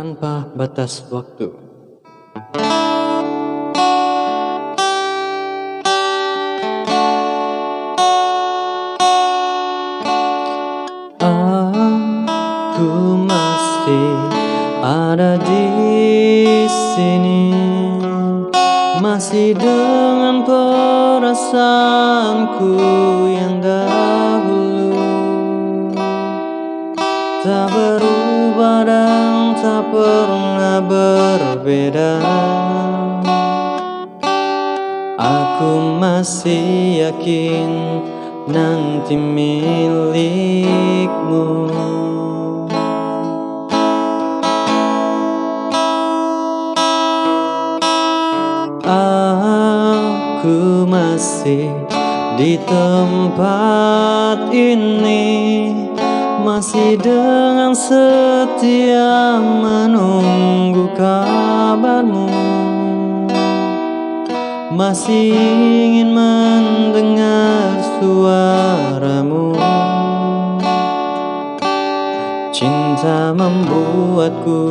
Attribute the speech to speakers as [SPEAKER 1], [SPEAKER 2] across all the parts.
[SPEAKER 1] tanpa batas waktu. Aku masih ada di sini, masih dengan perasaanku yang dahulu, tak berubah dan tak pernah berbeda. Aku masih yakin nanti milikmu. Aku masih di tempat ini, masih dengan setia menunggu kabarmu, masih ingin mendengar suaramu. Cinta membuatku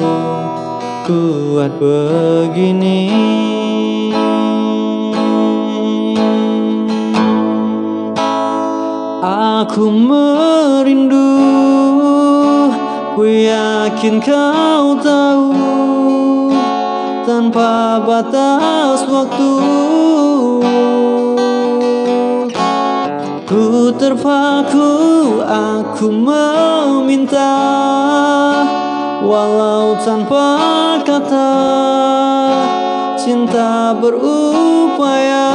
[SPEAKER 1] kuat begini. Aku merindu, ku yakin kau tahu, tanpa batas waktu. Ku terpaku, aku meminta, walau tanpa kata, cinta berupaya.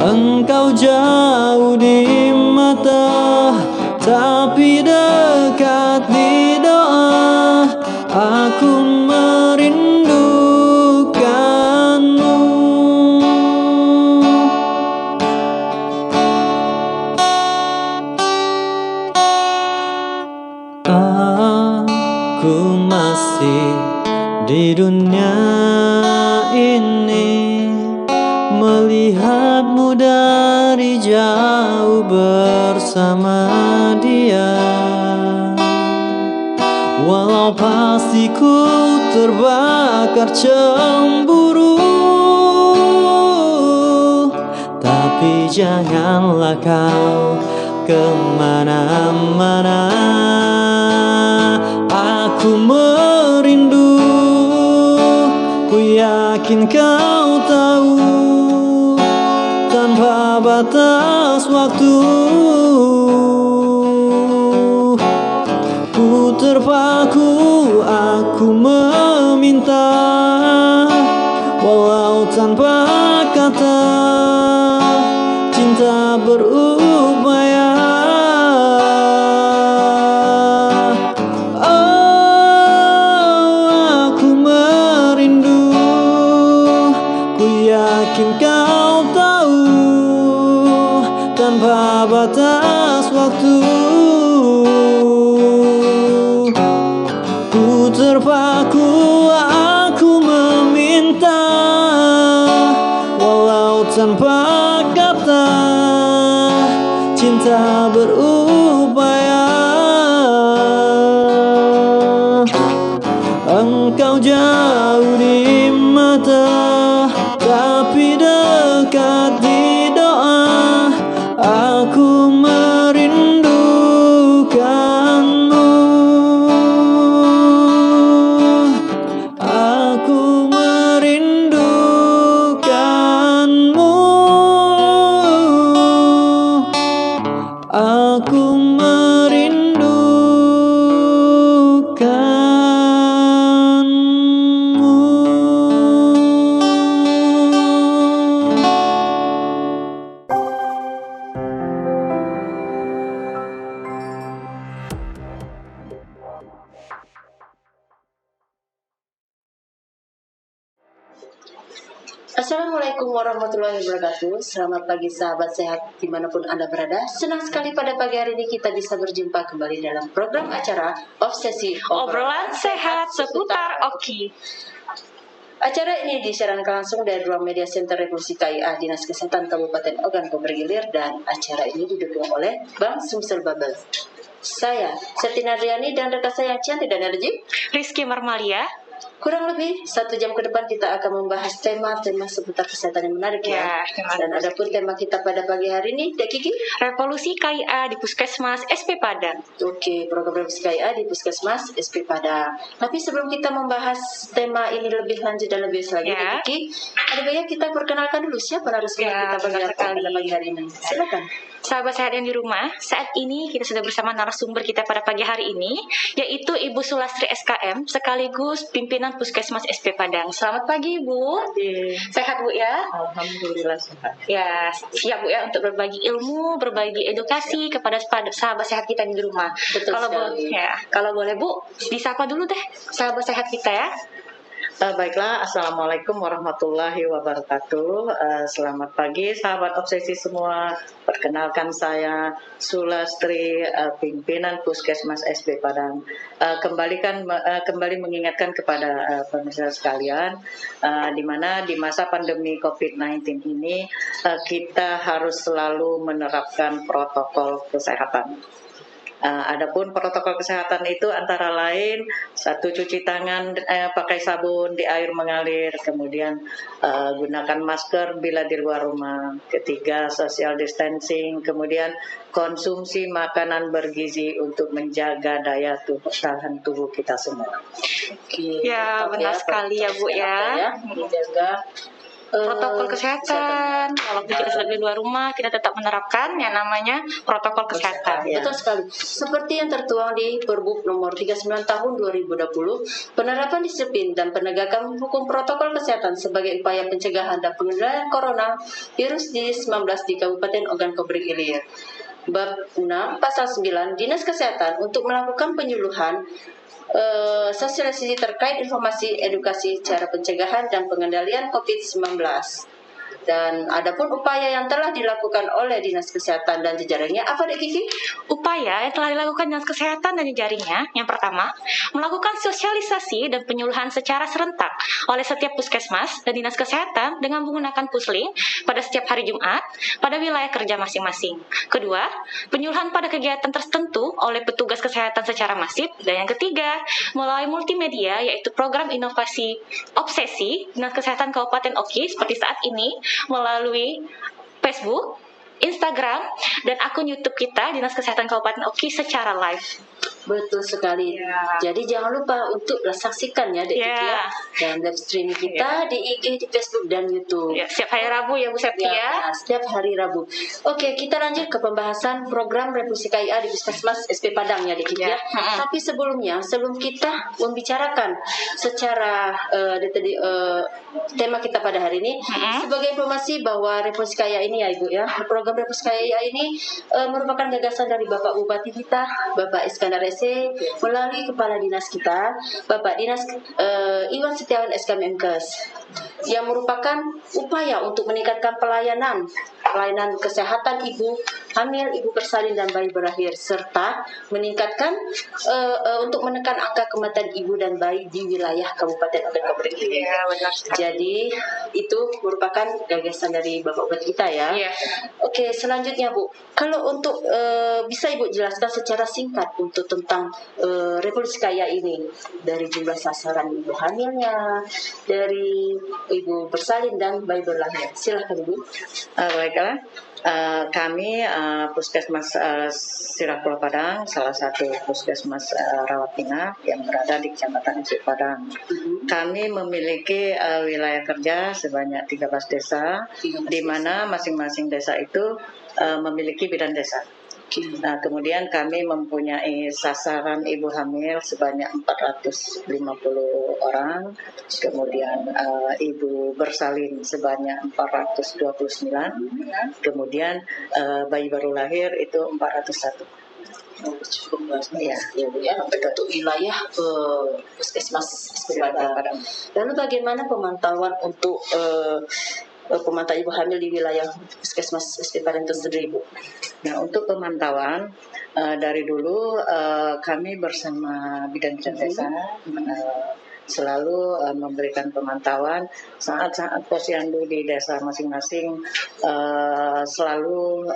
[SPEAKER 1] Engkau jauh di mata, tapi dekat di doa. Aku merindukanmu. Aku masih di dunia ini, melihatmu dari jauh bersama dia. Walau pasti ku terbakar cemburu, tapi janganlah kau kemana-mana. Aku merindu, ku yakin kau tahu, tanpa batas waktu. Ku terpaku, aku meminta, walau tanpa kata, cinta berupaya. Aku merindu, ku yakin kau tahu, tanpa batas waktu. Ku terpaku, aku meminta, walau tanpa kata, cinta berupaya. Engkau jauh di mata, tapi dekat di doa. Aku merindukanmu. Aku merindukanmu. Aku
[SPEAKER 2] Assalamualaikum warahmatullahi wabarakatuh. Selamat pagi sahabat sehat dimanapun Anda berada. Senang sekali pada pagi hari ini kita bisa berjumpa kembali dalam program acara Obsesi
[SPEAKER 3] Obrolan Sehat seputar Oki.
[SPEAKER 2] Acara ini disiarkan langsung dari ruang media Center Revolusi KIA Dinas Kesehatan Kabupaten Ogan Komering Ilir, dan acara ini didukung oleh Bank Sumsel Babel. Saya, Septina Riani, dan rekan saya yang cantik dan energi.
[SPEAKER 3] Rizky Marmalia.
[SPEAKER 2] Kurang lebih 1 jam ke depan kita akan membahas tema-tema seputar kesehatan yang menarik ya. Dan adapun tema kita pada pagi hari ini, Dek Kiki,
[SPEAKER 3] Revolusi KIA di Puskesmas SP Padang.
[SPEAKER 2] Oke, program revolusi KIA di Puskesmas SP Padang. Tapi sebelum kita membahas tema ini lebih lanjut dan lebih lagi, Dek Kiki, ada banyak kita perkenalkan dulu siapa narasumber kita pada pagi hari ini. Silakan.
[SPEAKER 3] Sahabat sehat yang di rumah, saat ini kita sudah bersama narasumber kita pada pagi hari ini, yaitu Ibu Sulastri SKM, sekaligus pimpinan Puskesmas SP Padang. Selamat pagi, Bu. Sehat, Bu ya?
[SPEAKER 4] Alhamdulillah sehat.
[SPEAKER 3] Ya, siap Bu ya untuk berbagi ilmu, berbagi edukasi kepada sahabat sehat kita yang di rumah.
[SPEAKER 2] Betul
[SPEAKER 3] kalau boleh Bu, disapa dulu deh sahabat sehat kita ya.
[SPEAKER 4] Baiklah, Assalamualaikum warahmatullahi wabarakatuh. Selamat pagi sahabat obsesi semua. Perkenalkan saya Sulastri, pimpinan Puskesmas SP Padang. Kembali mengingatkan kepada pemirsa sekalian, di mana di masa pandemi COVID-19 ini kita harus selalu menerapkan protokol kesehatan. Adapun protokol kesehatan itu antara lain 1, cuci tangan pakai sabun di air mengalir, kemudian gunakan masker bila di luar rumah, 3, social distancing, kemudian konsumsi makanan bergizi untuk menjaga daya tahan tubuh kita semua.
[SPEAKER 3] Ya, benar sekali ya Bu ya.
[SPEAKER 2] Menjaga
[SPEAKER 3] protokol kesehatan. Walaupun kita sudah di luar rumah, kita tetap menerapkan yang namanya protokol kesehatan.
[SPEAKER 2] Ya. Betul sekali. Seperti yang tertuang di Perbup nomor 39 tahun 2020, penerapan disiplin dan penegakan hukum protokol kesehatan sebagai upaya pencegahan dan pengendalian corona virus di-19 di Kabupaten Ogan Komering Ilir. Bab 6 Pasal 9 Dinas Kesehatan untuk melakukan penyuluhan sosialisasi terkait informasi edukasi cara pencegahan dan pengendalian COVID-19. Dan adapun upaya yang telah dilakukan oleh Dinas Kesehatan dan jejaringnya, apa Dek Kiki?
[SPEAKER 3] Upaya yang telah dilakukan Dinas Kesehatan dan jejaringnya, yang pertama, melakukan sosialisasi dan penyuluhan secara serentak oleh setiap puskesmas dan Dinas Kesehatan dengan menggunakan pusling pada setiap hari Jumat pada wilayah kerja masing-masing. Kedua, penyuluhan pada kegiatan tertentu oleh petugas kesehatan secara masif. Dan yang ketiga, melalui multimedia, yaitu program inovasi obsesi Dinas Kesehatan Kabupaten Oki seperti saat ini, melalui Facebook, Instagram, dan akun YouTube kita Dinas Kesehatan Kabupaten Oki secara live.
[SPEAKER 2] Betul sekali. Jadi jangan lupa untuk saksikan ya Dek Kiki ya. Dan live streaming kita di IG, di Facebook dan YouTube.
[SPEAKER 3] Setiap hari Rabu ya Bu Septi ya.
[SPEAKER 2] Setiap hari Rabu. Oke, kita lanjut ke pembahasan program revolusi KIA di Puskesmas SP Padang ya Dek Kiki ya. Tapi sebelum kita membicarakan secara tema kita pada hari ini, sebagai informasi bahwa revolusi KIA ini ya Ibu ya, program revolusi KIA ini merupakan gagasan dari Bapak Bupati kita, Bapak Iskandar SC, melalui Kepala Dinas kita, Bapak Dinas Iwan Setiawan SK Menkes, yang merupakan upaya untuk meningkatkan pelayanan kesehatan ibu hamil, ibu bersalin dan bayi berakhir, serta meningkatkan untuk menekan angka kematian ibu dan bayi di wilayah Kabupaten Ogan Komering Ilir. Jadi itu merupakan gagasan dari Bapak Bupati kita ya. Oke, selanjutnya Bu, kalau untuk bisa Ibu jelaskan secara singkat untuk tentang revolusi KIA ini, dari jumlah sasaran ibu hamilnya, dari ibu bersalin dan bayi berlahir. Silakan Ibu.
[SPEAKER 4] Baiklah, kami Puskesmas Sirah Pulau Padang, salah satu puskesmas rawat inap yang berada di Kecamatan SP Padang. Kami memiliki wilayah kerja sebanyak 13 desa, di mana masing-masing desa itu memiliki bidan desa. Nah, kemudian kami mempunyai sasaran ibu hamil sebanyak 450 orang, kemudian ibu bersalin sebanyak 429, kemudian bayi baru lahir itu 401.
[SPEAKER 2] Cukup banyak ya untuk wilayah Puskesmas SP Padang. Lalu bagaimana pemantauan untuk pemantauan ibu hamil di wilayah Puskesmas SP Padang itu sendiri, Bu?
[SPEAKER 4] Nah, untuk pemantauan dari dulu kami bersama bidan-bidan desa selalu memberikan pemantauan saat-saat posyandu di desa masing-masing, selalu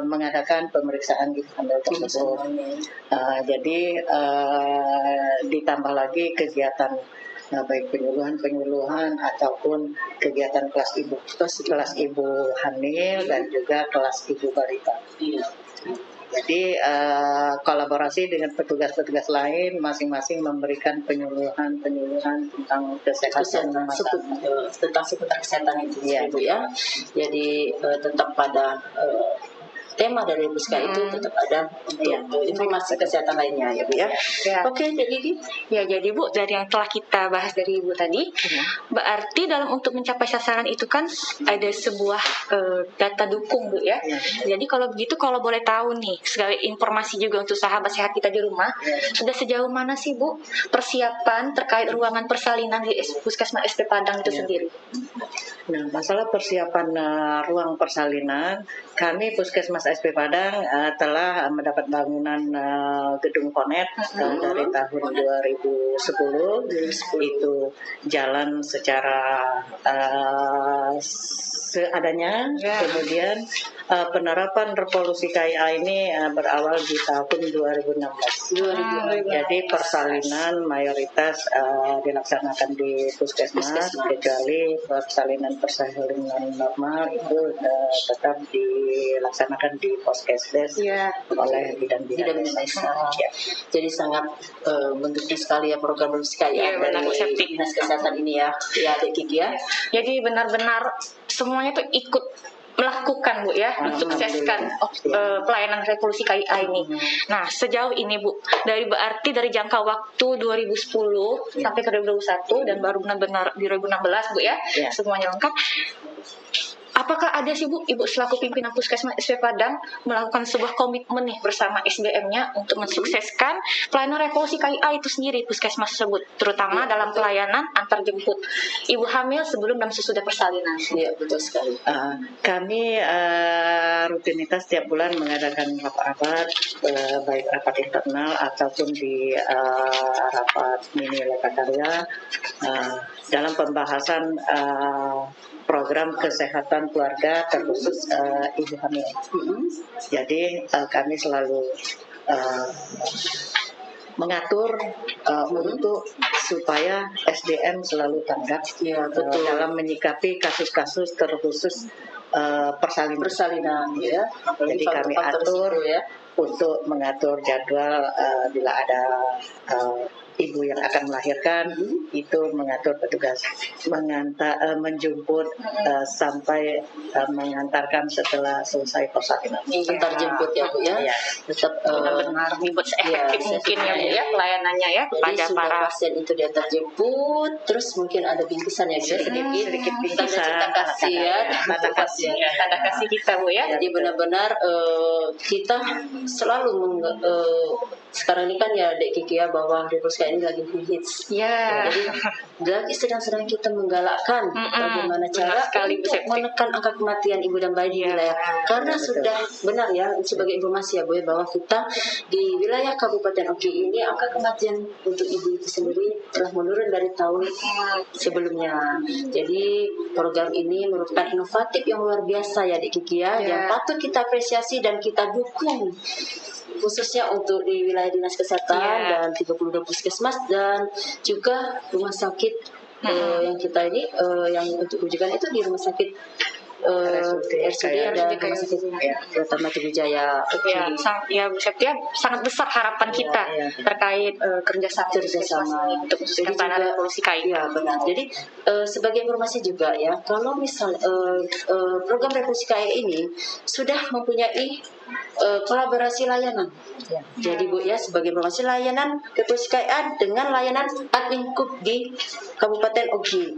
[SPEAKER 4] mengadakan pemeriksaan ibu hamil tersebut. Jadi ditambah lagi kegiatan baik penyuluhan ataupun kegiatan kelas ibu hamil dan juga kelas ibu balita. Jadi kolaborasi dengan petugas-petugas lain, masing-masing memberikan penyuluhan tentang kesehatan
[SPEAKER 2] tentang seputar kesehatan itu, Ibu ya. Jadi tetap pada tema dari Puska itu tetap ada untuk informasi kesehatan lainnya ya Bu ya. Oke, jadi
[SPEAKER 3] Ya, jadi Bu, dari yang telah kita bahas dari Ibu tadi, berarti dalam untuk mencapai sasaran itu kan ada sebuah data dukung Bu ya. Jadi kalau begitu, kalau boleh tahu nih, segala informasi juga untuk sahabat sehat kita di rumah, sudah sejauh mana sih Bu persiapan terkait ruangan persalinan di Puskesmas SP Padang itu sendiri?
[SPEAKER 4] Nah, masalah persiapan ruang persalinan, kami Puskesmas SP Padang telah mendapat bangunan gedung Konet dari tahun 2010. Itu jalan secara seadanya. Kemudian penerapan revolusi KIA ini berawal di tahun 2016. Jadi persalinan mayoritas dilaksanakan di Puskesmas, kecuali persalinan normal itu tetap dilaksanakan di Poskesdes oleh bidang-bidang desa.
[SPEAKER 2] Jadi sangat mendukung sekali ya program KIA dari Dinas Kesehatan ini ya, Adik Kiki ya.
[SPEAKER 3] Jadi benar-benar semuanya tuh ikut melakukan Bu ya untuk sukseskan pelayanan revolusi KIA ini. Nah, sejauh ini Bu, berarti dari jangka waktu 2010 sampai ke 2021 dan baru benar-benar di 2016 Bu ya, semuanya lengkap. Apakah ada sih Bu, Ibu selaku pimpinan Puskesmas SP Padang melakukan sebuah komitmen nih bersama SDM-nya untuk mensukseskan pelayanan revolusi KIA itu sendiri Puskesmas tersebut, terutama dalam pelayanan antar jemput ibu hamil sebelum dan sesudah persalinan?
[SPEAKER 2] Iya, betul sekali.
[SPEAKER 4] Kami rutinitas setiap bulan mengadakan rapat-rapat, baik rapat internal ataupun di rapat mini lokakarya dalam pembahasan program kesehatan keluarga terkhusus ibu hamil. Jadi kami selalu mengatur untuk supaya SDM selalu tanggap dalam menyikapi kasus-kasus terkhusus persalinan. Ya. Jadi kami atur untuk mengatur jadwal bila ada ibu yang akan melahirkan, itu mengatur petugas menjemput sampai mengantarkan setelah selesai persalinan.
[SPEAKER 2] Antar jemput ya Bu ya. Tetap
[SPEAKER 3] benar-benar dibuat seefektif mungkin ya Bu ya pelayanannya ya kepada para
[SPEAKER 2] pasien itu diantar jemput, terus mungkin ada bingkisan ya Bu, sedikit bingkisan tanda kasih
[SPEAKER 3] kita Bu ya.
[SPEAKER 2] Jadi benar-benar kita selalu sekarang ini kan ya Dek Kiki ya, bahwa revolusi ini lagi hits. Jadi lagi sedang-sedang kita menggalakkan bagaimana cara untuk menekan angka kematian ibu dan bayi di wilayah. Karena sudah benar ya, sebagai informasi ya Bu ya, bahwa kita di wilayah Kabupaten Oki ini angka kematian untuk ibu itu sendiri telah menurun dari tahun sebelumnya. Jadi program ini merupakan inovatif yang luar biasa ya Dek Kiki ya, yang patut kita apresiasi dan kita dukung, khususnya untuk di wilayah Dinas Kesehatan dan 32 Puskesmas dan juga rumah sakit yang kita ini yang untuk rujukan itu di rumah sakit RSUD dan rumah sakit terutama Jaya.
[SPEAKER 3] Bu Septia, sangat besar harapan kita terkait kerjasama untuk mensukseskan revolusi KIA.
[SPEAKER 2] Benar. Jadi sebagai informasi juga ya, kalau misal program revolusi KIA ini sudah mempunyai kolaborasi layanan. Jadi Bu ya, sebagai informasi layanan revolusi KIA dengan layanan Adminkub di Kabupaten Ogi.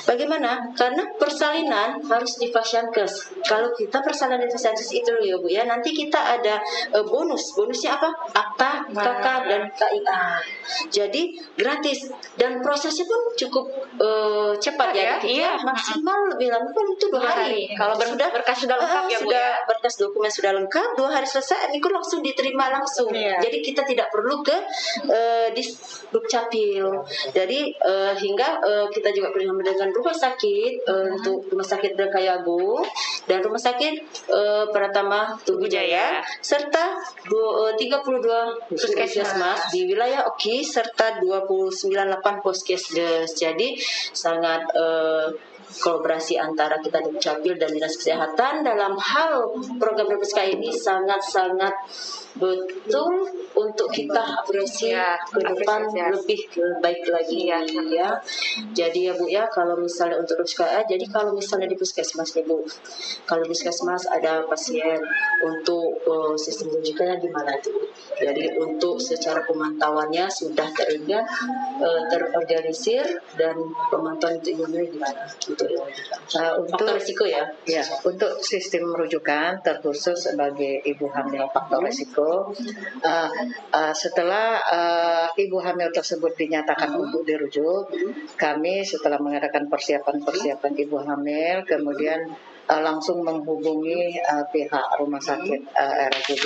[SPEAKER 2] Bagaimana? Karena persalinan harus di Fasyankes. Kalau kita persalinan di Fasyankes itu ya Bu ya, nanti kita ada bonusnya apa? Akta, KK dan KIA. Jadi gratis dan prosesnya pun cukup cepat ya. Maksimal lebih lama pun itu 2 hari.
[SPEAKER 3] Kalau berkas sudah lengkap ya Bu ya.
[SPEAKER 2] Berkas dokumen sudah lengkap, sehingga 2 hari selesai itu langsung diterima langsung.
[SPEAKER 3] Iya.
[SPEAKER 2] Jadi kita tidak perlu ke di Dukcapil. Jadi hingga kita juga bersama dengan rumah sakit untuk rumah sakit Dekayago dan rumah sakit Pratama Tugu Jaya serta 32 puskesmas di wilayah Oki serta 298 puskesdes. Jadi sangat kolaborasi antara kita Dukcapil dan Dinas Kesehatan dalam hal program PPSK ini sangat-sangat betul untuk kita apresiasi ke depan lebih baik lagi ya. Jadi ya Bu ya, kalau misalnya untuk PPSK, jadi kalau misalnya di puskesmas nih Bu, kalau puskesmas ada pasien untuk sistem rujukannya gimana tuh? Jadi untuk secara pemantauannya sudah terorganisir dan pemantauan itu gimana? Untuk faktor risiko ya.
[SPEAKER 4] Ya, untuk sistem rujukan terkhusus sebagai ibu hamil faktor risiko. Setelah ibu hamil tersebut dinyatakan untuk dirujuk, kami setelah mengadakan persiapan ibu hamil, kemudian langsung menghubungi pihak rumah sakit RSUD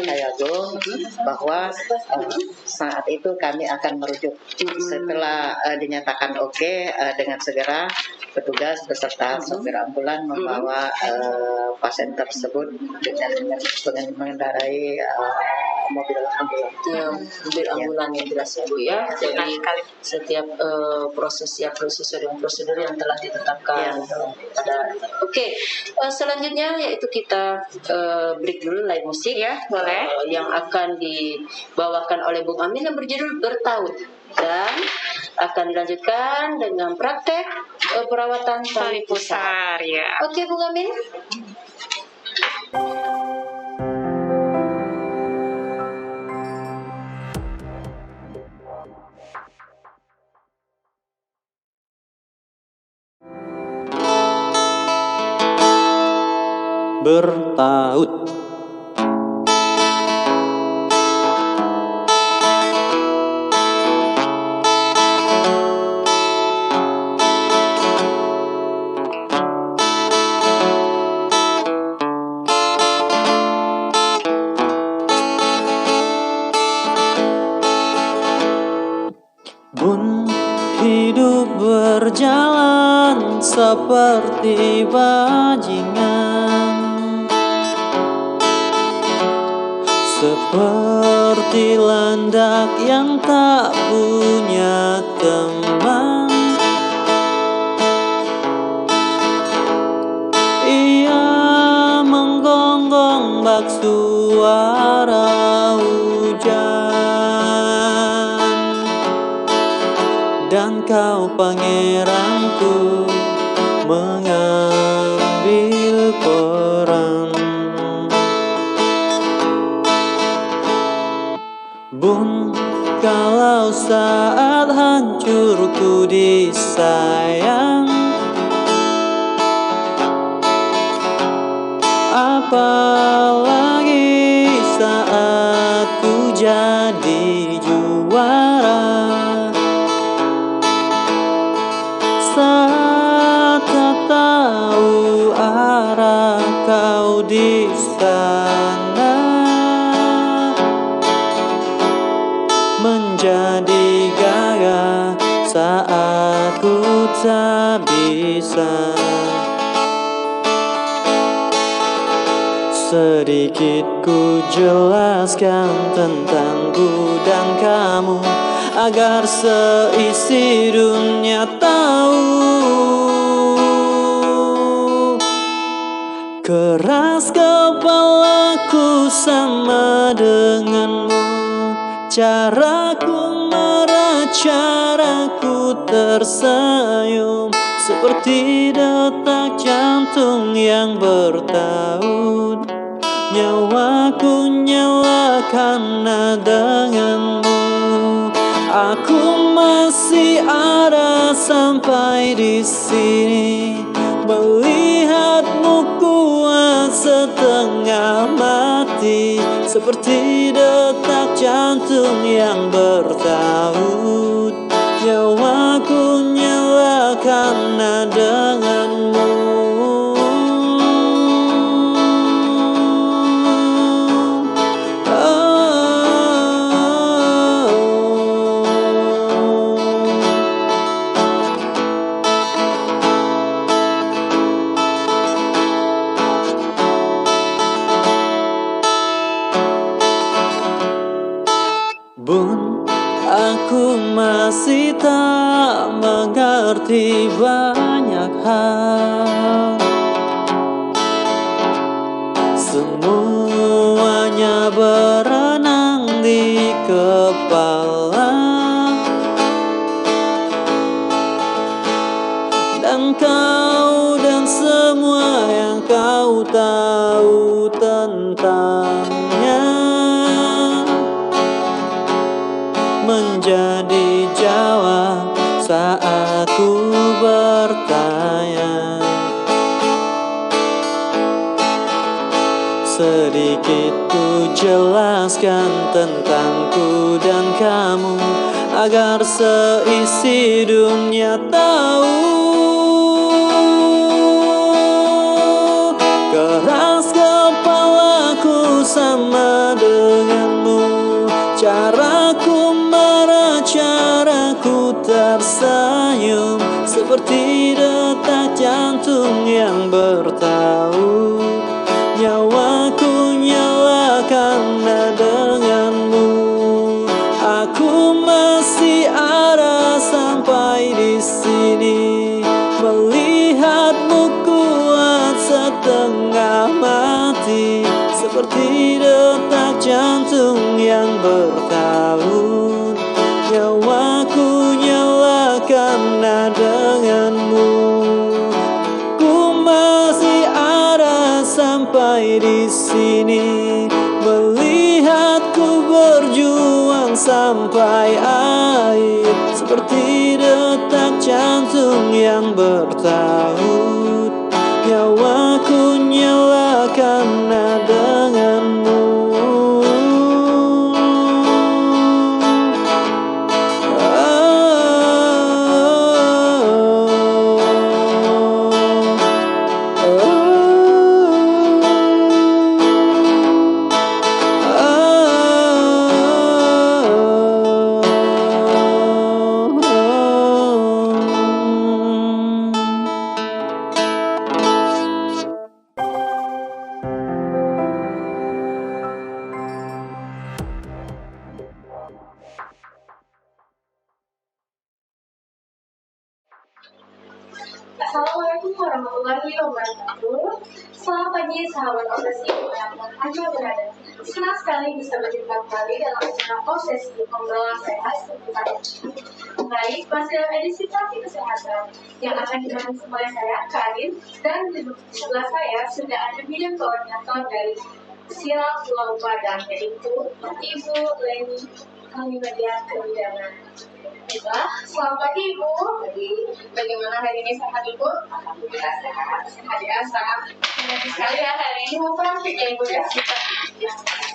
[SPEAKER 4] Kayago bahwa saat itu kami akan merujuk. Setelah dinyatakan oke, dengan segera petugas beserta sopir ambulan membawa pasien tersebut dengan mengendarai mobil ambulan.
[SPEAKER 2] Mobil ambulan yang jelas ya Bu ya. Jadi setiap prosesnya sesuai dengan prosedur yang telah ditetapkan. Oke, selanjutnya yaitu kita break dulu live musik
[SPEAKER 3] Ya, boleh.
[SPEAKER 2] yang akan dibawakan oleh Bung Amin yang berjudul Bertaut dan akan dilanjutkan dengan praktek perawatan tali pusar.
[SPEAKER 3] Ya.
[SPEAKER 2] Oke Bung Amin.
[SPEAKER 1] Bertaut. Bun, hidup berjalan seperti bajingan, seperti landak yang tak punya teman. Ia menggonggong bak suara hujan, dan kau pangeranku mengambil peran. Bun, kalau saat hancurku disayang, apalagi saat ku jadi juara, saat tak tahu arah kau di sana, menjadi gagah saat ku tak bisa. Sedikit ku jelaskan tentangku dan kamu, agar seisi dunia tahu. Keras kepalaku sama denganmu, caraku marah, caraku tersenyum, seperti detak jantung yang bertaut. Nyawaku nyala karena denganmu. Aku masih ada sampai di sini, melihatmu kuat setengah mati, seperti detak jantung yang bertaut. Nyawaku nyala karena denganmu. mengerti banyak hal. Semuanya berenang di kepala, dan kau dan semua yang kau tahu tentangnya menjadi jawab saat ku bertanya. Sedikit ku jelaskan tentangku dan kamu, agar seisi dunia tahu. Keras kepalaku sama denganmu, caraku marah, caraku tersenyum, seperti detak jantung yang bertaut. Nyawaku nyala karena denganmu. Aku masih ada sampai di sini, melihatmu kuat setengah mati, seperti detak jantung yang bertaut. Nyawaku nyala karena denganmu. Sampai di sini, melihatku berjuang sampai akhir, seperti detak jantung yang bertaut. Nyawaku nyala karena denganmu.
[SPEAKER 5] Assalamualaikum warahmatullahi wabarakatuh. Selamat pagi sahabat obsesi dimanapun Anda berada. Senang sekali bisa berjumpa kembali dalam acara obsesi obrolan sehat seputar. Baik, masih dalam edisi topik kesehatan yang akan dibantu oleh saya, Karin, dan di sebelah saya sudah ada bidang koordinator dari Silang Pulau Padang, yaitu Ibu Leni Kalimedia Kebidanan. Baiklah, selamat pagi Ibu. Bagaimana hari ini, sehat Ibu? Alhamdulillah sehat. Sehat ya, sangat mengerti sekali ya hari ini. Mau praktik ya Ibu ya?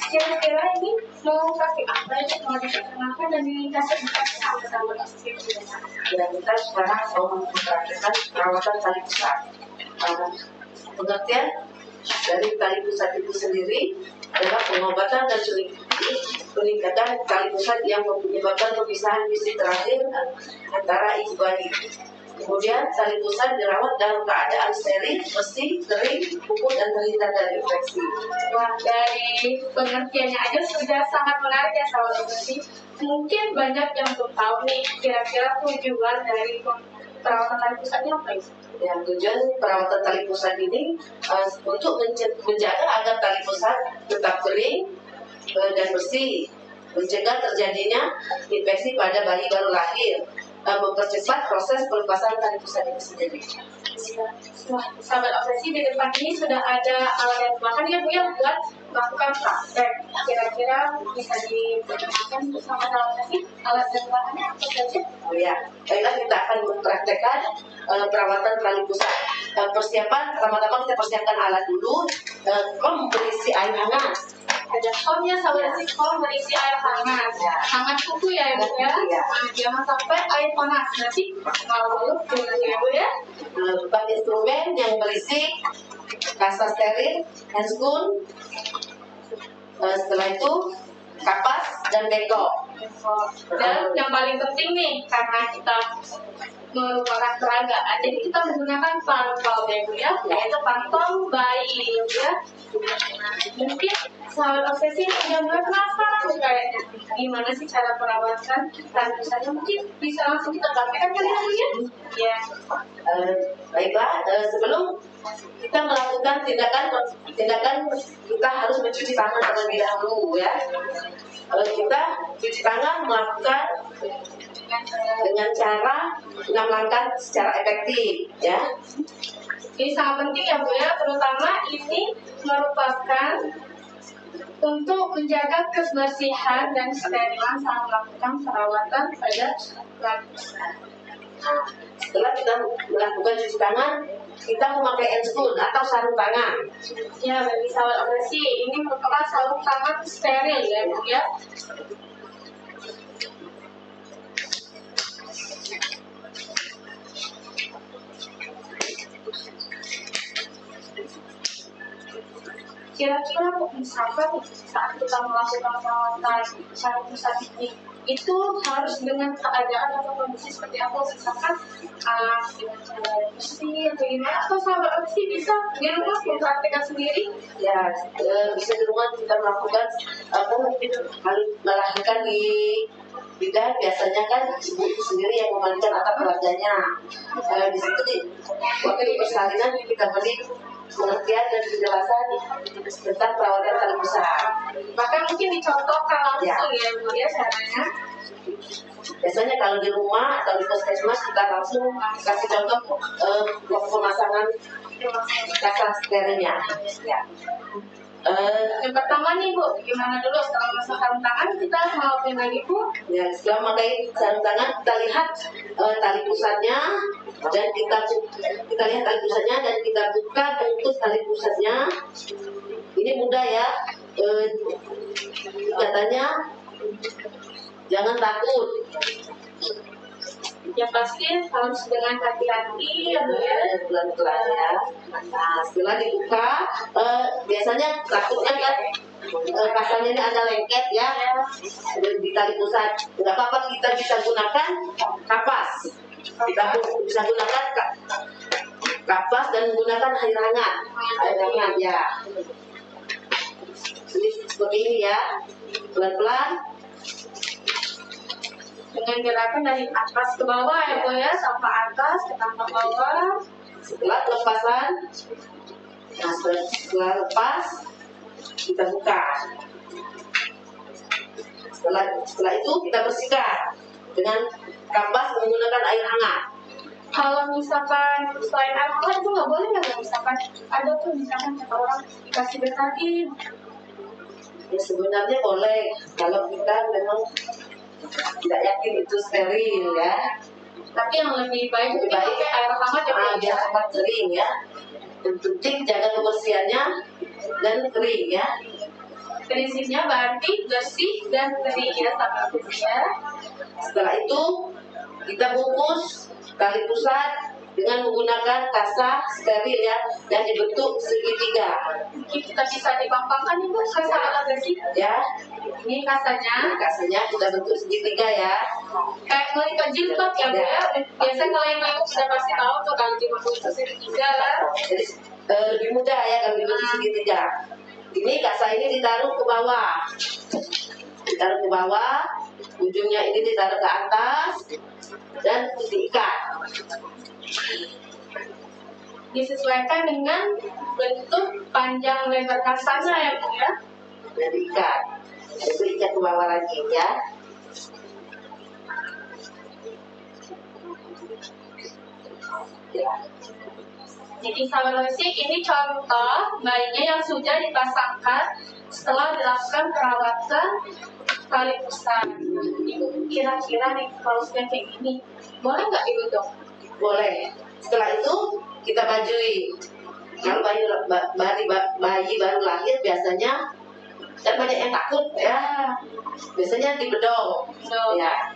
[SPEAKER 5] Kira-kira ini mau praktik apa yang mau diperkenalkan dan dikasih sama obsesi?
[SPEAKER 4] Ya, kita sekarang mau mempraktikkan perawatan tali pusat. Pengertian dari tali pusat itu sendiri adalah pengobatan dan peningkatan tali pusat yang menyebabkan pemisahan fisik terakhir antara ibu bayi. Kemudian tali pusat dirawat dalam keadaan steril, bersih, kering, pupus, dan terhindar dari infeksi.
[SPEAKER 5] Wah, dari pengertiannya aja sudah sangat menarik ya sahabat obsesi. Mungkin banyak yang belum tahu nih kira-kira tujuan dari perawatan tali pusatnya apa itu?
[SPEAKER 4] Yang tujuan perawatan tali pusat ini untuk menjaga agar tali pusat tetap kering dan bersih, mencegah terjadinya infeksi pada bayi baru lahir, mempercepat proses pelepasan tali pusat itu sendiri.
[SPEAKER 5] Wah, sahabat obsesi, di depan ini sudah ada alat yang digunakan ya Bu yang buat melakukan praktek. Kira-kira bisa diperkenalkan bersama sahabat obsesi alat dan bahannya apa saja?
[SPEAKER 4] Oh ya, baiklah kita akan mempraktekkan perawatan tali pusat. Persiapan, pertama-tama kita persiapkan alat dulu. Kom berisi air hangat.
[SPEAKER 5] Ada komnya sahabat obsesi, kom berisi air hangat.
[SPEAKER 4] Ya.
[SPEAKER 5] Hangat kuku ya Ibu ya.
[SPEAKER 4] Ya.
[SPEAKER 5] Nah, jangan sampai air panas. Nanti kalau dengan ya Bu ya.
[SPEAKER 4] Empat instrumen yang berisi kasa steril, handscoon, setelah itu kapas dan beko.
[SPEAKER 5] Dan yang paling penting nih, karena kita merupakan peragaan. Jadi kita menggunakan pantol ya Bu ya, yaitu pantol bayi ya. Mungkin sahabat obsesi sudah mulai penasaran kayaknya gimana sih cara perawatan tali pusatnya, mungkin bisa langsung kita praktekkan kali ya Bu ya? Ya.
[SPEAKER 2] Baiklah, sebelum kita melakukan tindakan kita harus mencuci tangan terlebih dahulu ya. Kalau kita cuci tangan melakukan dengan cara 6 langkah secara efektif ya.
[SPEAKER 5] Ini sangat penting ya Bu ya, terutama ini merupakan untuk menjaga kebersihan dan kesterilan saat melakukan perawatan pada tali pusat.
[SPEAKER 2] Setelah kita melakukan cuci tangan, kita memakai hand spoon atau sarung tangan.
[SPEAKER 5] Ya, bagi sahabat operasi, ini merupakan sarung tangan steril ya Bu ya. Kira-kira misalkan saat kita melakukan perawatan sarung pusat ini itu harus dengan keadaan atau kondisi seperti apa, misalkan dengan cara bersih atau gimana, atau sahabat operasi bisa di rumah mempraktekkan sendiri?
[SPEAKER 2] Ya, bisa di rumah kita melakukan harus melahirkan di bidan, biasanya kan ibu sendiri yang memandikan atau keluarganya. Di situ waktu persalinan kita beri pengertian dan penjelasan tentang perawatan tali pusat.
[SPEAKER 5] Bahkan mungkin dicontohkan langsung ya Bu ya caranya.
[SPEAKER 2] Biasanya kalau di rumah atau di puskesmas kita langsung kasih contoh pemasangan kasa sterilnya.
[SPEAKER 5] Ya. Yang pertama nih Bu, gimana dulu setelah masuk sarung tangan kita mau ngapain lagi Bu?
[SPEAKER 2] Ya, setelah memakai sarung tangan kita lihat tali pusatnya dan kita lihat tali pusatnya dan kita buka bungkus tali pusatnya. Ini mudah ya, katanya jangan takut.
[SPEAKER 5] Yang pasti harus dengan hati-hati ya Bu ya.
[SPEAKER 2] Pelan-pelan ya. Nah, setelah dibuka, biasanya takutnya kan kasarnya ini ada lengket ya di tali pusat. Nggak apa-apa, kita bisa gunakan kapas. Kita bisa gunakan kapas dan menggunakan air hangat. Air hangat ya. Jadi seperti ini ya, pelan-pelan.
[SPEAKER 5] Dengan gerakan dari atas ke bawah ya Bu ya, sampai atas ke bawah.
[SPEAKER 2] Setelah pelepasan, nah setelah lepas kita buka. Setelah itu kita bersihkan dengan kapas menggunakan air hangat.
[SPEAKER 5] Kalau misalkan selain air hangat itu nggak boleh nggak? Misalkan ada tuh misalkan kata orang dikasih betadin.
[SPEAKER 2] Ya sebenarnya boleh kalau kita memang tidak yakin itu steril ya.
[SPEAKER 5] Tapi yang lebih baik air hangat ya Bu.
[SPEAKER 2] Biar cepat kering ya. Yang penting jaga kebersihannya dan kering ya.
[SPEAKER 5] Prinsipnya berarti bersih dan kering ya sahabat ya.
[SPEAKER 2] Setelah itu kita bungkus tali pusat dengan menggunakan kasa steril ya dan dibentuk segitiga.
[SPEAKER 5] Mungkin kita bisa dipampangkan nih Bu, kasa ala sih
[SPEAKER 2] Ya,
[SPEAKER 5] ini kasanya.
[SPEAKER 2] kasanya kita bentuk segitiga ya.
[SPEAKER 5] Kayak ngelipat jilbab ya Bu ya. Biasa kalau yang lain sudah pasti tahu tuh kalau dibentuk segitiga lah.
[SPEAKER 2] Jadi lebih mudah ya kalau dibentuk segitiga. Ini kasa ini ditaruh ke bawah. Ditaruh ke bawah, ujungnya ini ditaruh ke atas dan diikat.
[SPEAKER 5] Disesuaikan dengan bentuk panjang lebar kasanya ya Bu ya.
[SPEAKER 2] Dan diikat. Itu ikat ke bawah lagi ya. Ya.
[SPEAKER 5] Jadi sahabat Lesi, ini contoh bayinya yang sudah dipasangkan setelah dilakukan perawatan tali pusat. Kira-kira nih kalau sudah kayak gini, boleh nggak digodok?
[SPEAKER 2] Boleh. Setelah itu kita bajui. Kalau bayi baru lahir biasanya kan banyak yang takut ya. Biasanya dibedong. Ya.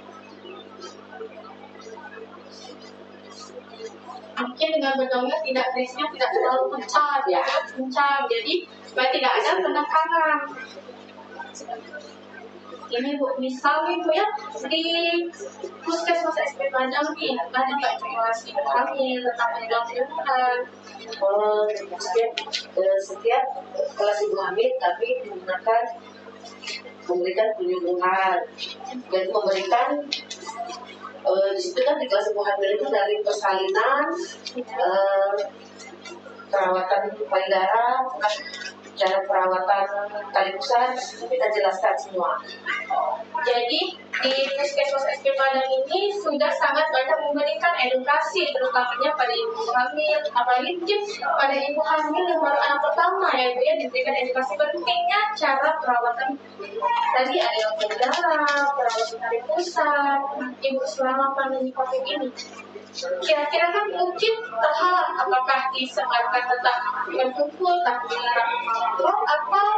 [SPEAKER 5] Mungkin dengan bedongnya berisnya tidak terlalu kencang ya, kencang. Jadi supaya tidak ada penekanan. Ini Bu, misalnya Bu ya, di Puskesmas SP Padang nih, ada nggak informasi hamil tentang penyebab penyembuhan?
[SPEAKER 2] Oh, setiap kelas ibu hamil kami menggunakan memberikan penyuluhan dan memberikan di situ kan di kelas ibu hamil itu dari persalinan, perawatan payudara, cara perawatan tali pusat itu kita jelaskan semua.
[SPEAKER 5] Jadi di Puskesmas SP Padang ini sudah sangat banyak memberikan edukasi terutamanya pada ibu hamil, apalagi mungkin pada ibu hamil yang baru anak pertama ya Bu ya, diberikan edukasi pentingnya cara perawatan. Tadi ada yang payudara, perawatan tali pusat, ibu selama pandemi COVID ini. Kira-kira kan mungkin terhalang apakah disebarkan tentang berkumpul tapi menerapkan protokol atau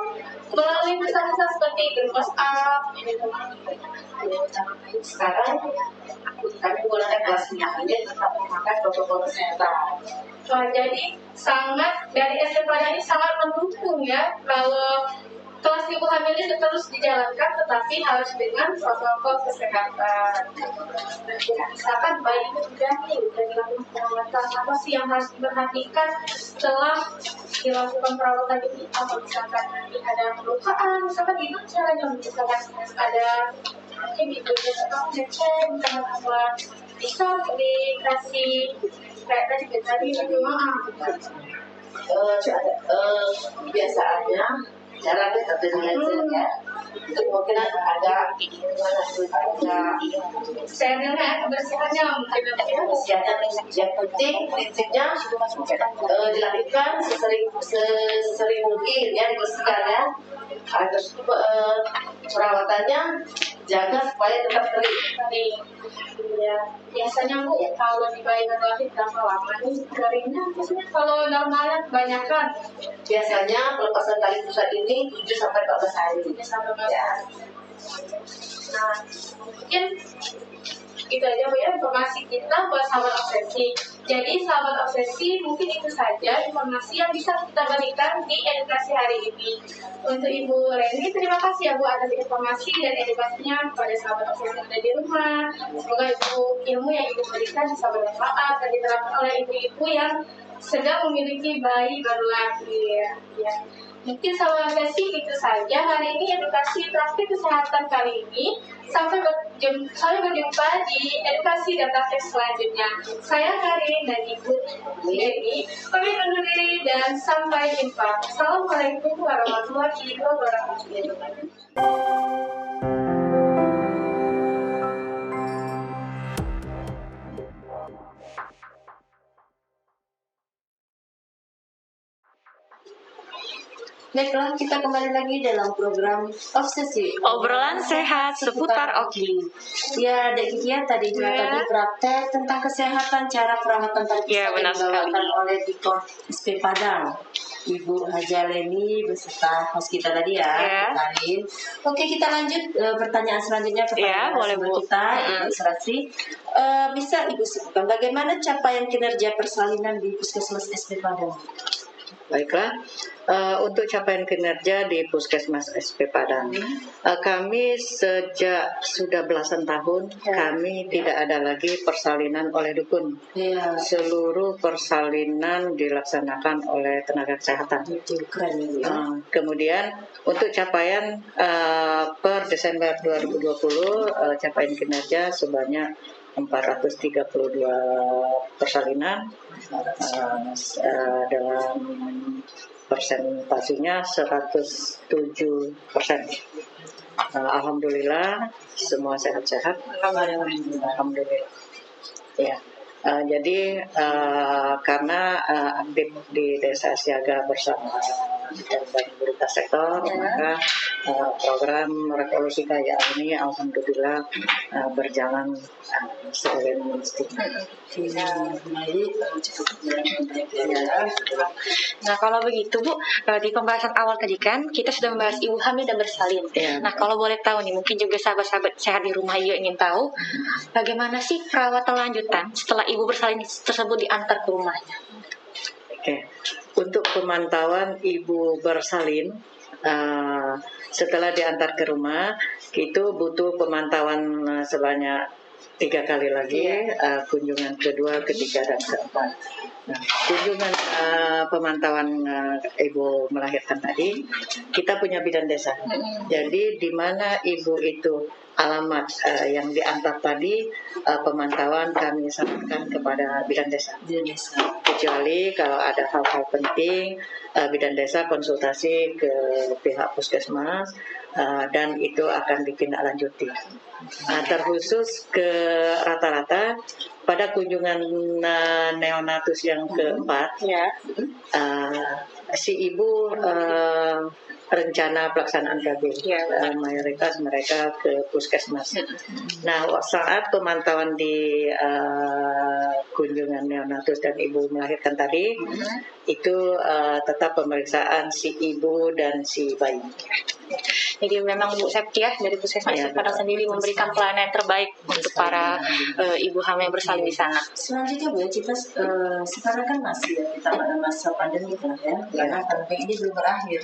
[SPEAKER 5] melalui pesan-pesan seperti grup WhatsApp ini.
[SPEAKER 2] Sekarang kami menggunakan kelasnya aja tetap memakai protokol kesehatan.
[SPEAKER 5] Wah, jadi sangat dari SP Padang ini sangat mendukung ya kalau kelas ibu hamil ini terus dijalankan, tetapi harus dengan protokol kesehatan. Misalkan bayi itu sudah dilakukan perawatan, apa sih yang harus diperhatikan setelah dilakukan perawatan ini? Apa misalkan nanti ada kelukaan, misalkan itu caranya, misalkan ada mungkin ibunya tetap ngecek, misalkan apa bisa dikasih kayak tadi
[SPEAKER 2] Biasanya cara kita belajar ya itu mungkin ada
[SPEAKER 5] sterilnya, kebersihannya mungkin
[SPEAKER 2] kebersihannya yang penting prinsipnya dilakukan sesering mungkin ya dibersihkan ya. Terus perawatannya jaga supaya tetap kering.
[SPEAKER 5] Ya, biasanya Bu kalau di bayi baru lahir berapa lama nih keringnya? Biasanya kalau normalnya kebanyakan
[SPEAKER 2] Biasanya pelepasan tali pusat ini 7 sampai 14 hari.
[SPEAKER 5] 3 sampai 4
[SPEAKER 2] Ya.
[SPEAKER 5] Nah, mungkin itu aja Bu ya informasi kita buat sahabat obsesi. Jadi sahabat obsesi mungkin itu saja informasi yang bisa kita berikan di edukasi hari ini. Untuk Ibu Reni, terima kasih ya Bu atas informasi dan edukasinya kepada sahabat obsesi yang ada di rumah. Semoga ilmu yang Ibu berikan bisa bermanfaat dan diterapkan oleh ibu-ibu yang sedang memiliki bayi baru lahir. Ya. Mungkin sahabat obsesi itu saja hari ini edukasi praktik kesehatan kali ini. Sampai berjumpa di edukasi dan praktek selanjutnya. Saya Karin dan Ibu Reni pamit undur diri dan sampai jumpa. Assalamualaikum warahmatullahi wabarakatuh.
[SPEAKER 2] Baiklah, kita kembali lagi dalam program Obsesi.
[SPEAKER 3] Obrolan sehat seputar Oki.
[SPEAKER 2] Ya, Dek Kiki ya, tadi juga tadi praktek tentang kesehatan, cara perawatan tali pusat
[SPEAKER 3] Ya, benar
[SPEAKER 2] yang dibawakan
[SPEAKER 3] sekali.
[SPEAKER 2] oleh Dikon SP Padang. Ibu Haja Leni beserta host kita tadi ya,
[SPEAKER 3] Ya.
[SPEAKER 2] Karin. Oke, kita lanjut pertanyaan selanjutnya
[SPEAKER 3] Ya,
[SPEAKER 2] kepada
[SPEAKER 3] boleh,
[SPEAKER 2] narasumber
[SPEAKER 3] Bu.
[SPEAKER 2] kita, Ibu Serasri. Bisa Ibu sebutkan bagaimana capaian kinerja persalinan di Puskesmas SP Padang?
[SPEAKER 4] Baiklah, untuk capaian kinerja di Puskesmas SP Padang, kami sejak sudah belasan tahun kami tidak ada lagi persalinan oleh dukun.
[SPEAKER 2] Ya,
[SPEAKER 4] Seluruh persalinan dilaksanakan oleh tenaga kesehatan.
[SPEAKER 2] itu keren ya.
[SPEAKER 4] Kemudian untuk capaian per Desember 2020 capaian kinerja sebanyak 432 persalinan dalam persentasenya 107%. Alhamdulillah semua sehat-sehat. Alhamdulillah. Ya. Jadi karena aktif di Desa Siaga bersama dan Berita Sektor, maka program Revolusi Kaya ini alhamdulillah berjalan sebagai mestinya.
[SPEAKER 3] Nah, kalau begitu Bu, di pembahasan awal tadi kan kita sudah membahas ibu hamil dan bersalin.
[SPEAKER 4] Iya.
[SPEAKER 3] Nah, kalau boleh tahu nih, mungkin juga sahabat-sahabat sehat di rumah juga ingin tahu bagaimana sih perawatan lanjutan setelah ibu bersalin tersebut diantar ke rumahnya.
[SPEAKER 4] Oke. Untuk pemantauan ibu bersalin Setelah diantar ke rumah, itu butuh pemantauan sebanyak 3 kali lagi, kunjungan kedua, ketiga, dan keempat. Nah, kunjungan pemantauan ibu melahirkan tadi, kita punya bidan desa. Jadi di mana ibu itu alamat yang diantar tadi, pemantauan kami sampaikan kepada bidan desa. Kecuali kalau ada hal-hal penting, bidan desa konsultasi ke pihak puskesmas dan itu akan ditindaklanjuti. Terkhusus ke rata-rata pada kunjungan neonatus yang keempat, si ibu rencana pelaksanaan KB, mayoritas mereka ke puskesmas. Nah, saat pemantauan di kunjungan neonatus dan ibu melahirkan tadi, itu tetap pemeriksaan si ibu dan si bayi.
[SPEAKER 3] Jadi memang Bu Septi ya dari Puskesmas Padang sendiri memberikan pelayanan yang terbaik untuk para ibu hamil yang bersalin di sana.
[SPEAKER 2] Selanjutnya Bu, kita sekarang kan masih kita pada masa pandemi kan ya, karena pandemi ini belum berakhir.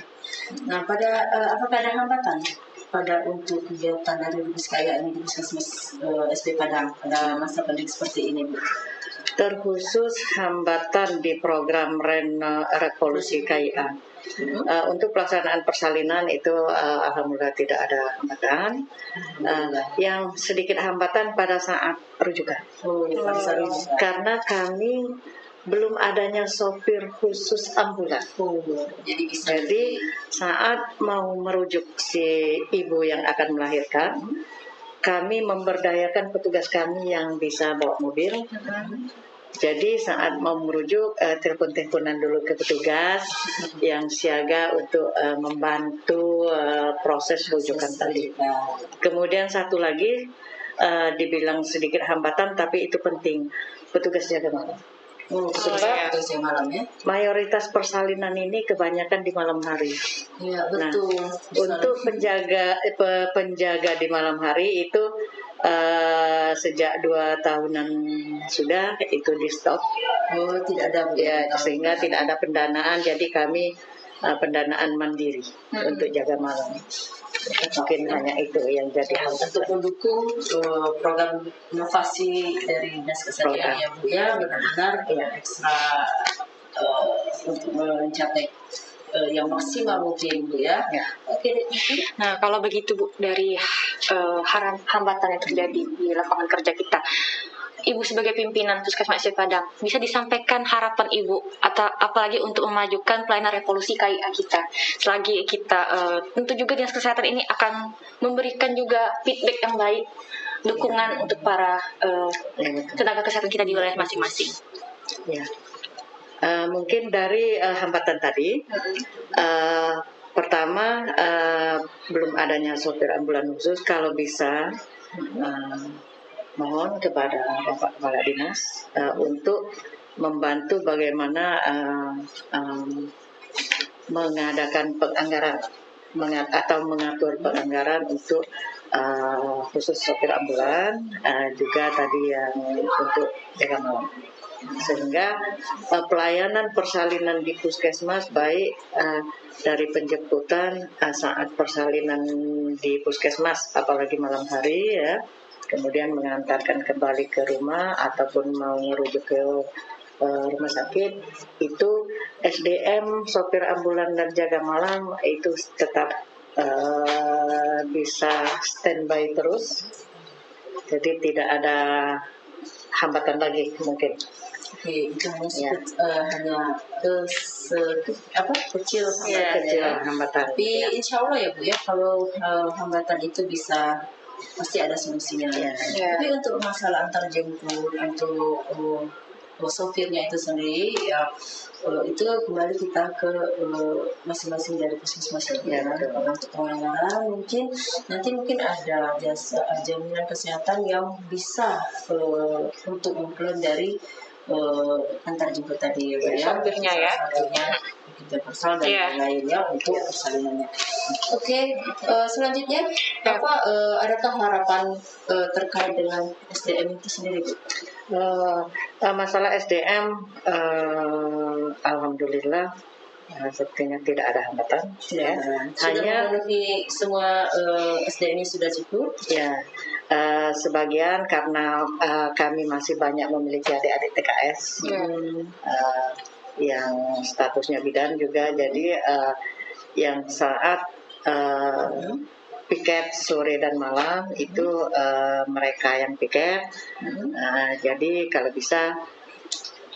[SPEAKER 2] Nah, apakah ada hambatan pada untuk kegiatan dari Puskaya ini di Puskesmas SP Padang pada masa pandemi seperti ini, Bu?
[SPEAKER 4] Terkhusus hambatan di program Revolusi KIA. Untuk pelaksanaan persalinan itu alhamdulillah tidak ada hambatan. Yang sedikit hambatan pada saat rujukan. Karena kami belum adanya sopir khusus ambulan. Jadi saat mau merujuk si ibu yang akan melahirkan, kami memberdayakan petugas kami yang bisa bawa mobil. Jadi saat mau merujuk, telepon-teleponan dulu ke petugas yang siaga untuk membantu proses rujukan tadi. Kemudian satu lagi, dibilang sedikit hambatan, tapi itu penting, petugas jaga malam. Sebab mayoritas persalinan ini kebanyakan di malam hari.
[SPEAKER 2] Ya, betul.
[SPEAKER 4] Nah, untuk penjaga di malam hari itu sejak 2 tahunan sudah itu di stop.
[SPEAKER 2] Tidak ada
[SPEAKER 4] sehingga tidak ada pendanaan. Jadi kami pendanaan mandiri untuk jaga malam. Mungkin hanya itu yang jadi hal
[SPEAKER 2] untuk mendukung program inovasi dari Dinas Kesehatan ya Bu ya, benar-benar ekstra untuk mencapai yang maksimal mungkin Bu ya.
[SPEAKER 3] Oke. Nah, kalau begitu Bu, dari hambatan yang terjadi di lapangan kerja kita, Ibu sebagai pimpinan Puskesmas SP Padang bisa disampaikan harapan Ibu atau apalagi untuk memajukan pelayanan revolusi KIA kita. Selagi kita tentu juga Dinas Kesehatan ini akan memberikan juga feedback yang baik, dukungan untuk para tenaga kesehatan kita di wilayah masing-masing.
[SPEAKER 4] Ya. Mungkin dari hambatan tadi, pertama belum adanya sopir ambulan khusus. Kalau bisa mohon kepada Bapak Kepala Dinas untuk membantu bagaimana mengadakan penganggaran atau mengatur penganggaran untuk khusus sopir ambulan, juga tadi yang untuk jaga malam. Sehingga pelayanan persalinan di puskesmas baik dari penjemputan saat persalinan di puskesmas apalagi malam hari ya, kemudian mengantarkan kembali ke rumah ataupun mau merujuk ke rumah sakit, itu SDM sopir ambulan dan jaga malam itu tetap bisa standby terus, jadi tidak ada hambatan lagi mungkin.
[SPEAKER 2] Oke, itu hanya kecil
[SPEAKER 4] hambatan.
[SPEAKER 2] Tapi insya Allah ya Bu ya, kalau hambatan itu bisa pasti ada solusinya. Tapi untuk masalah antar jemput untuk sopirnya itu sendiri ya, itu kembali kita ke masing-masing dari puskesmas ya. Untuk penganggaran mungkin ada jasa jaminan kesehatan yang bisa untuk mengklaim dari antar jemput tadi ya,
[SPEAKER 3] sopirnya ya.
[SPEAKER 2] Kita pasal dan lainnya untuk persalinannya. Oke, selanjutnya adakah harapan terkait dengan SDM itu sendiri, Bu?
[SPEAKER 4] Masalah SDM, alhamdulillah Sepertinya tidak ada hambatan.
[SPEAKER 2] Tidak. Sudah
[SPEAKER 4] Hanya
[SPEAKER 2] memenuhi semua SDM ini sudah cukup.
[SPEAKER 4] ya sebagian karena kami masih banyak memiliki adik-adik TKS yang statusnya bidan juga, jadi yang saat piket sore dan malam itu mereka yang piket. Jadi kalau bisa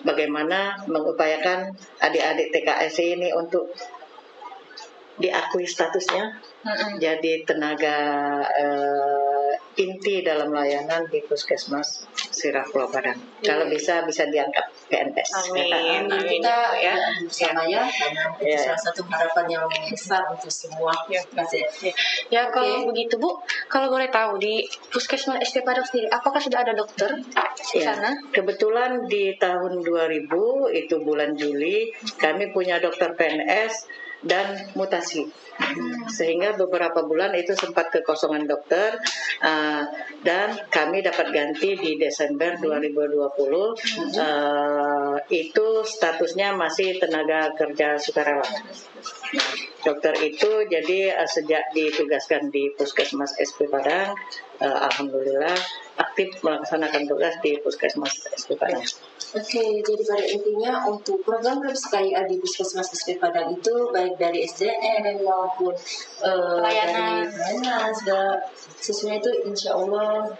[SPEAKER 4] bagaimana mengupayakan adik-adik TKS ini untuk diakui statusnya jadi tenaga inti dalam layanan di Puskesmas Sirah Pulau Padang. Kalau bisa diangkat PNS.
[SPEAKER 3] Amin.
[SPEAKER 2] Kita
[SPEAKER 3] ya.
[SPEAKER 2] bersama ya, karena itu salah satu harapan yang besar untuk semua.
[SPEAKER 3] Ya kalau begitu Bu, kalau boleh tahu di Puskesmas SD Padang sendiri, apakah sudah ada dokter di
[SPEAKER 4] Ya,
[SPEAKER 3] sana?
[SPEAKER 4] kebetulan di tahun 2000 itu bulan Juli kami punya dokter PNS dan mutasi. Sehingga beberapa bulan itu sempat kekosongan dokter dan kami dapat ganti di Desember 2020. Itu statusnya masih tenaga kerja sukarela. Dokter itu jadi sejak ditugaskan di Puskesmas SP Padang, alhamdulillah aktif melaksanakan tugas di Puskesmas SP Padang.
[SPEAKER 2] Oke, jadi pada intinya untuk program KIA di Puskesmas SP Padang itu baik dari SDM maupun
[SPEAKER 3] Pelayanan.
[SPEAKER 2] dari pelayanan sudah sesuai itu insya Allah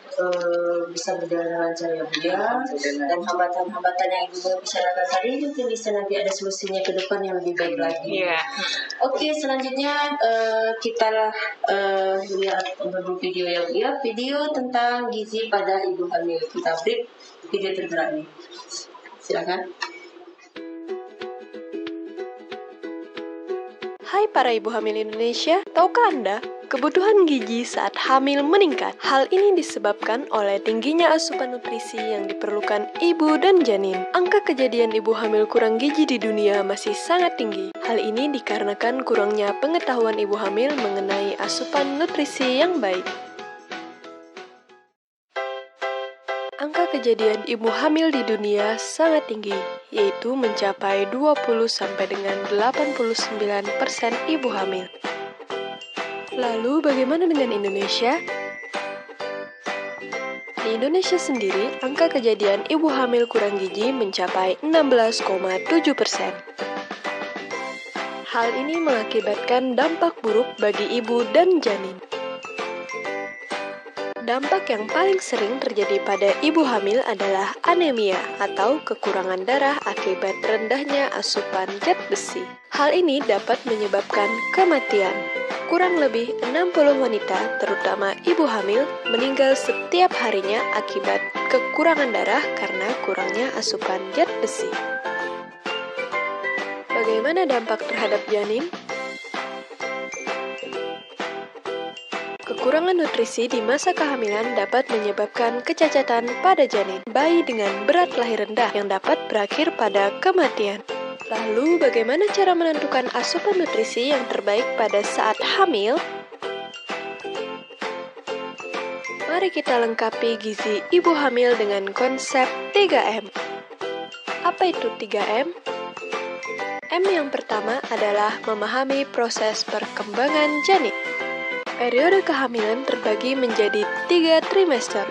[SPEAKER 2] bisa berjalan lancar ya Bu ya. Dan hambatan-hambatan yang Ibu bicarakan tadi mungkin bisa nanti ada solusinya ke depan yang lebih baik lagi.
[SPEAKER 3] Iya.
[SPEAKER 2] Oke, selanjutnya kita lihat beberapa video ya Bu ya, video tentang gizi pada ibu hamil. Kita break video tergerak ini. Silakan.
[SPEAKER 6] Hai para ibu hamil Indonesia, tahukah Anda, kebutuhan gizi saat hamil meningkat? Hal ini disebabkan oleh tingginya asupan nutrisi yang diperlukan ibu dan janin. Angka kejadian ibu hamil kurang gizi di dunia masih sangat tinggi. Hal ini dikarenakan kurangnya pengetahuan ibu hamil mengenai asupan nutrisi yang baik. Angka kejadian ibu hamil di dunia sangat tinggi, yaitu mencapai 20-89% ibu hamil. Lalu bagaimana dengan Indonesia? Di Indonesia sendiri, angka kejadian ibu hamil kurang gizi mencapai 16,7%. Hal ini mengakibatkan dampak buruk bagi ibu dan janin. Dampak yang paling sering terjadi pada ibu hamil adalah anemia atau kekurangan darah akibat rendahnya asupan zat besi. Hal ini dapat menyebabkan kematian. Kurang lebih 60 wanita, terutama ibu hamil, meninggal setiap harinya akibat kekurangan darah karena kurangnya asupan zat besi. Bagaimana dampak terhadap janin? Kekurangan nutrisi di masa kehamilan dapat menyebabkan kecacatan pada janin, bayi dengan berat lahir rendah yang dapat berakhir pada kematian. Lalu, bagaimana cara menentukan asupan nutrisi yang terbaik pada saat hamil? Mari kita lengkapi gizi ibu hamil dengan konsep 3M. Apa itu 3M? M yang pertama adalah memahami proses perkembangan janin. Periode kehamilan terbagi menjadi 3 trimester.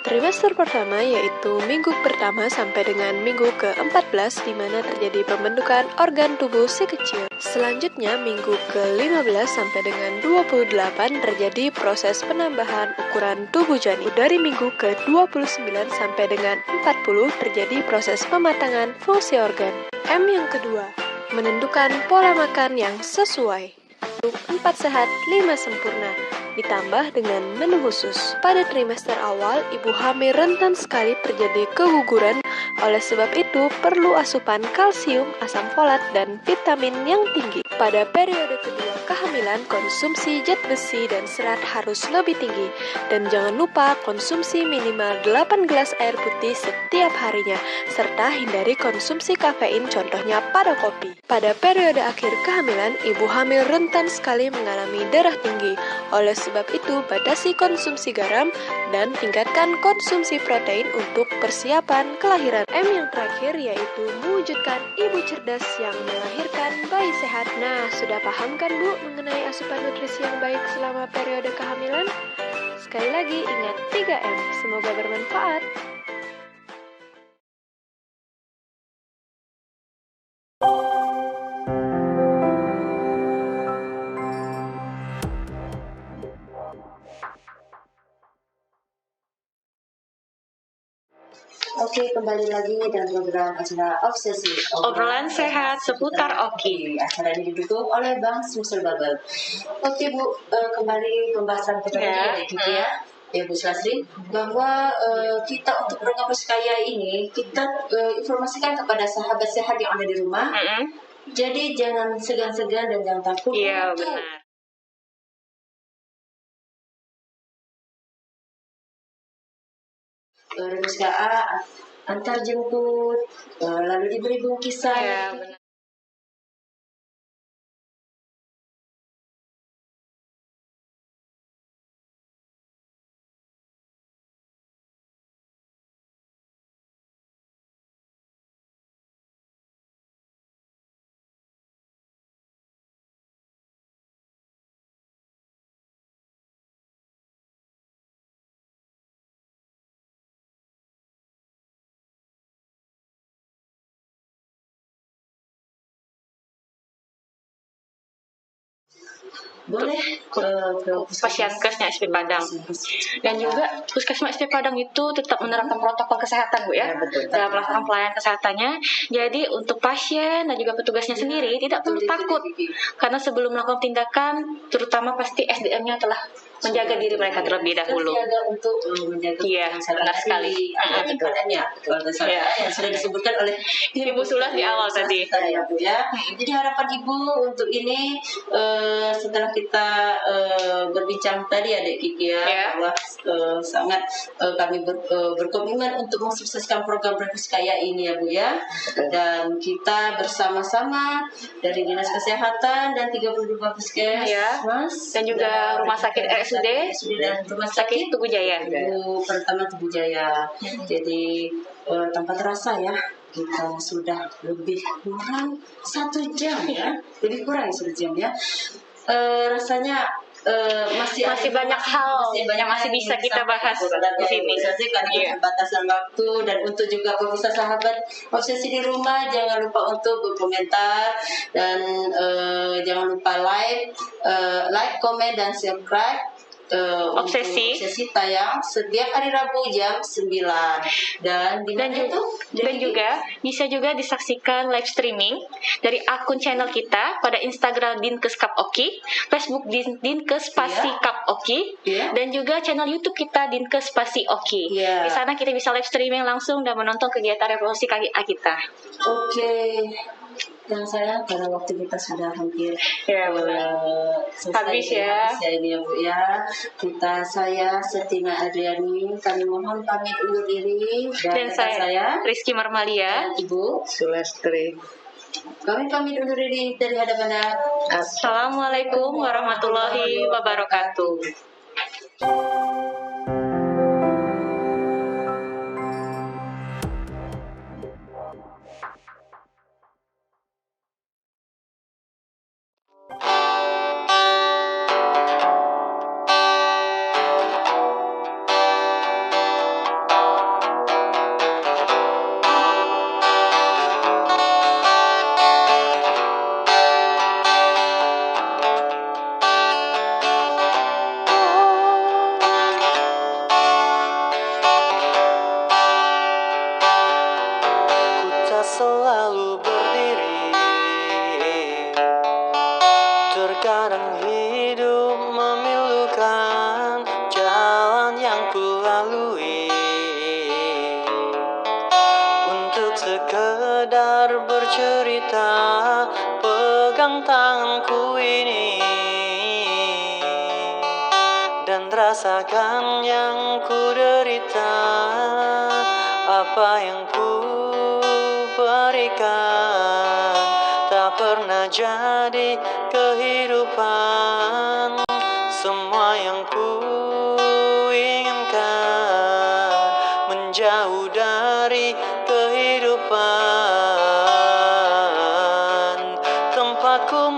[SPEAKER 6] Trimester pertama yaitu minggu pertama sampai dengan minggu ke-14 di mana terjadi pembentukan organ tubuh si kecil. Selanjutnya minggu ke-15 sampai dengan 28 terjadi proses penambahan ukuran tubuh janin. Dari minggu ke-29 sampai dengan 40 terjadi proses pematangan fungsi organ. M yang kedua, menentukan pola makan yang sesuai. 4 sehat, 5 sempurna, ditambah dengan menu khusus. Pada trimester awal, ibu hamil rentan sekali terjadi keguguran. Oleh sebab itu, perlu asupan kalsium, asam folat, dan vitamin yang tinggi. Pada periode kedua kehamilan, konsumsi zat besi dan serat harus lebih tinggi. Dan jangan lupa konsumsi minimal 8 gelas air putih setiap harinya, serta hindari konsumsi kafein, contohnya pada kopi. Pada periode akhir kehamilan, ibu hamil rentan sekali mengalami darah tinggi. Oleh sebab itu, batasi konsumsi garam dan tingkatkan konsumsi protein untuk persiapan kelahiran. M yang terakhir yaitu mewujudkan ibu cerdas yang melahirkan bayi sehat. Nah, sudah paham kan Bu mengenai asupan nutrisi yang baik selama periode kehamilan? Sekali lagi ingat 3M, semoga bermanfaat.
[SPEAKER 2] Oke, kembali lagi dalam program acara Obsesi
[SPEAKER 3] Obrolan sehat seputar Oki.
[SPEAKER 2] Acara ini didukung oleh Bank Sumsel Babel. Oke Bu, kembali pembahasan kita tadi ya, ya Bu Slasri, bahwa kita untuk program Persikaya ini kita informasikan kepada sahabat sehat yang ada di rumah. Jadi jangan segan-segan dan jangan takut untuk
[SPEAKER 3] benar.
[SPEAKER 2] Perpustakaan antar jemput, lalu diberi bungkisan.
[SPEAKER 3] Benar.
[SPEAKER 2] Boleh ke
[SPEAKER 3] Puskesmasnya SP Padang. Dan juga Puskesmas SP Padang itu tetap menerapkan protokol kesehatan Bu ya, dalam melakukan pelayanan kesehatannya. Jadi untuk pasien dan juga petugasnya sendiri tidak perlu takut, karena sebelum melakukan tindakan, terutama pasti SDM-nya telah menjaga diri mereka terlebih dahulu.
[SPEAKER 2] Terjaga untuk menjaga
[SPEAKER 3] benar sekali.
[SPEAKER 2] Keadaannya yang sudah disebutkan oleh
[SPEAKER 3] Ibu Sulas di awal tadi.
[SPEAKER 2] Ya Bu ya. Jadi harapan Ibu untuk ini setelah kita berbincang tadi Adik Kiki ya, bahwa sangat kami berkomitmen untuk mensukseskan program Persikaya ini ya Bu ya. Dan kita bersama-sama dari Dinas Kesehatan dan 32 Puskesmas
[SPEAKER 3] dan juga Rumah Sakit RSUD
[SPEAKER 2] dan Rumah Sakit
[SPEAKER 3] Tugu Jaya.
[SPEAKER 2] Pertama Tugu Jaya. Jadi tanpa terasa ya, kita sudah lebih kurang 1 jam ya, lebih kurang 1 jam ya. Rasanya masih banyak hal yang masih bisa kita bahas di sini. Karena keterbatasan waktu, dan untuk juga pemirsa sahabat Obsesi di rumah, jangan lupa untuk berkomentar dan jangan lupa like, komen dan subscribe.
[SPEAKER 3] Obsesi
[SPEAKER 2] tayang setiap hari Rabu jam 9 dan
[SPEAKER 3] juga bisa juga disaksikan live streaming dari akun channel kita pada Instagram Dinkes Kap Oki, Facebook Dinkes Spasi Kap Oki, dan juga channel YouTube kita Dinkes Spasi Oki. Di sana kita bisa live streaming langsung dan menonton kegiatan revolusi KGA kita.
[SPEAKER 2] Oke. Dan saya karena waktu kita sudah hampir
[SPEAKER 3] habis ya
[SPEAKER 2] ini ya Bu ya. Saya Setina Adriani, kami mohon pamit undur diri,
[SPEAKER 3] dan saya Rizky Marmalia
[SPEAKER 2] dan Ibu
[SPEAKER 4] Sulastri.
[SPEAKER 2] Kami pamit undur diri dari hadapan.
[SPEAKER 3] Assalamualaikum warahmatullahi wabarakatuh.
[SPEAKER 1] Selalu berdiri, terkadang hidup memilukan jalan yang ku lalui, untuk sekedar bercerita, pegang tanganku ini dan rasakan yang ku derita, apa yang ku berikan tak pernah jadi kehidupan. Semua yang Saat ku